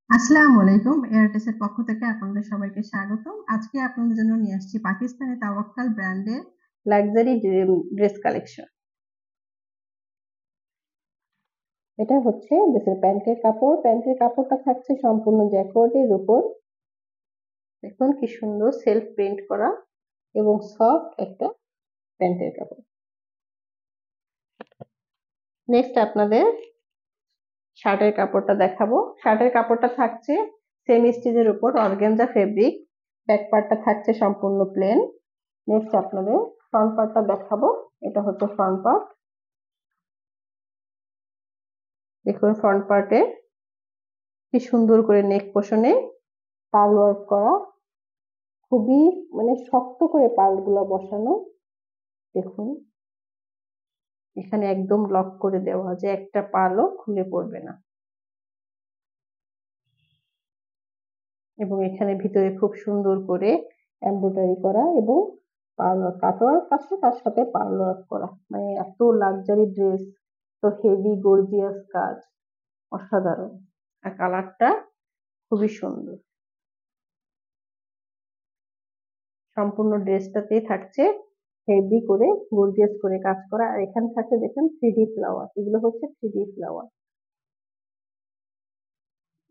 আসসালামু আলাইকুম। এয়ারটেসের পক্ষ থেকে আপনাদের সবাইকে স্বাগতম। আজকে আপনাদের জন্য নিয়ে আসছি পাকিস্তানি তাওয়াক্কাল ব্র্যান্ডের লাক্সারি ড্রেস কালেকশন। এটা হচ্ছে ড্রেসের প্যান্টের কাপড়। প্যান্টের কাপড়টা থাকছে সম্পূর্ণ জ্যাকোয়ার্ডের উপর। দেখুন কি সুন্দর সেলফ প্রিন্ট করা এবং সফট একটা প্যান্টের কাপড়। নেক্সট আপনাদের শার্টের কাপড়টা দেখাবো। শার্টের কাপড়টা থাকছে সেমি স্টিচের উপর অর্গানজা ফেব্রিক। ব্যাক পার্টটা থাকছে সম্পূর্ণ প্লেন। নেক্সট আপনাদের ফ্রন্ট পার্টটা দেখাবো। এটা হচ্ছে ফ্রন্ট পার্ট। দেখুন ফ্রন্ট পার্টে কি সুন্দর করে নেক পোর্শনে পার্ল ওয়ার্ক করা, খুবই শক্ত করে পার্ল গুলা বসানো। দেখুন এখানে একদম লক করে দেওয়া, যে একটা পার্লও খুলে পড়বে না। এবং এখানে ভিতরে খুব সুন্দর করে এমব্রয়ডারি করা এবং কাটওয়ার্ক আছে, তার সাথে পার্ল ওয়ার্ক করা। মানে এত লাক্সারি ড্রেস, তো হেভি গর্জিয়াস কাজ, অসাধারণ। আর কালারটা খুবই সুন্দর। সম্পূর্ণ ড্রেসটাতেই থাকছে হেভি করে গর্জিয়াস করে কাজ করা। আর এখানে থাকছে দেখেন 3D ফ্লাওয়ার। এগুলো হচ্ছে 3D ফ্লাওয়ার।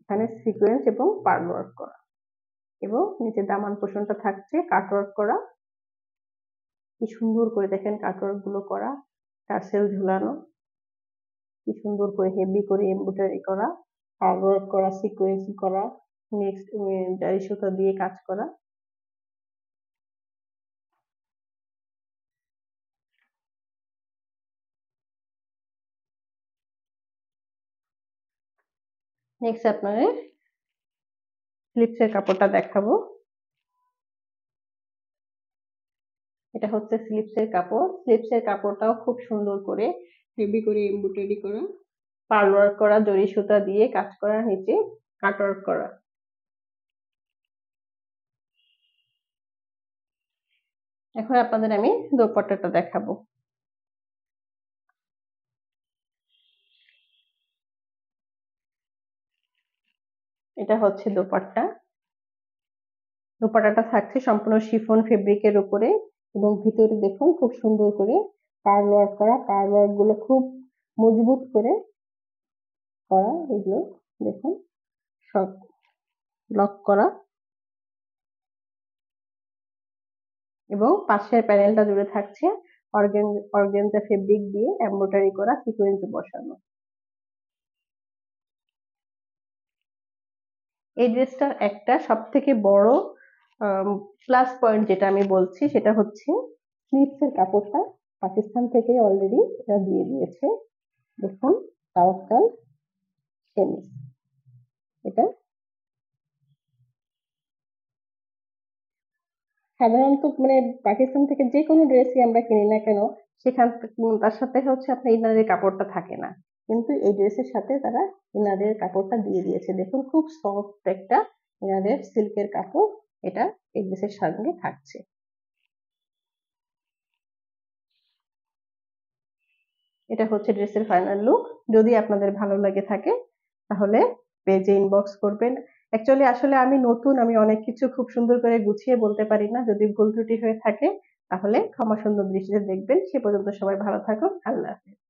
এখানে সিকোয়েন্স এবং পার্ল ওয়ার্ক করা এবং নিচে দামান পোর্শনটা থাকছে কাটওয়ার্ক করা। কি সুন্দর করে দেখেন কাটওয়ার্ক গুলো করা, টার্সেল ঝুলানো, কি সুন্দর করে হেভি করে এমব্রয়ডারি করা, পার্ল ওয়ার্ক করা, সিকোয়েন্স করা, নেক্সট জারি সুতা দিয়ে কাজ করা। নেক্সট আপনাদের স্লিপসের কাপড়টা দেখাবো। এটা হচ্ছে স্লিপসের কাপড়। স্লিপসের কাপড়টাও খুব সুন্দর করে হেভি করে এমব্রয়ডারি করা, পার্ল ওয়ার্ক করা, জরি সুতা দিয়ে কাজ করা, নিচে কাট ওয়ার্ক করা। এখন আপনাদের আমি দোপাট্টাটা দেখাবো। এটা হচ্ছে দোপাট্টা। দোপাট্টাটা থাকছে সম্পূর্ণ শিফন ফেব্রিকের উপরে এবং ভিতরে দেখুন খুব সুন্দর করে পার্ল ওয়ার্ক করা। পার্ল ওয়ার্ক গুলো খুব মজবুত করে করা। এগুলো দেখুন সব লক করা এবং পাশের প্যানেলটা জুড়ে থাকছে অর্গানজা ফেব্রিক দিয়ে এমব্রয়ডারি করা, সিকোয়েন্স বসানো। এই ড্রেসটার একটা সবথেকে বড় প্লাস পয়েন্ট যেটা আমি বলছি সেটা হচ্ছে স্লিভসের কাপড়টা পাকিস্তান থেকে অলরেডি এটা দিয়ে দিয়েছে। দেখুন তাওয়াক্কাল সেমিস। এটা সাধারণত পাকিস্তান থেকে যে কোনো ড্রেসই আমরা কিনি না কেন, সেখান তার সাথে হচ্ছে আপনার ইনারের কাপড়টা থাকে না, কিন্তু এই ড্রেসের সাথে তারা ইনারের কাপড়টা দিয়ে দিয়েছে। দেখুন খুব সফট একটা ইনারের সিল্কের কাপড় এটা এই ড্রেসের সঙ্গে থাকছে। এটা হচ্ছে ড্রেসের ফাইনাল লুক। যদি আপনাদের ভালো লাগে থাকে তাহলে পেজে ইনবক্স করবেন। অ্যাকচুয়ালি আসলে আমি নতুন, আমি অনেক কিছু খুব সুন্দর করে গুছিয়ে বলতে পারি না। যদি ভুল ত্রুটি হয়ে থাকে তাহলে ক্ষমা সুন্দর দৃষ্টিতে দেখবেন। সে পর্যন্ত সবাই ভালো থাকুন। আল্লাহ হাফেজ।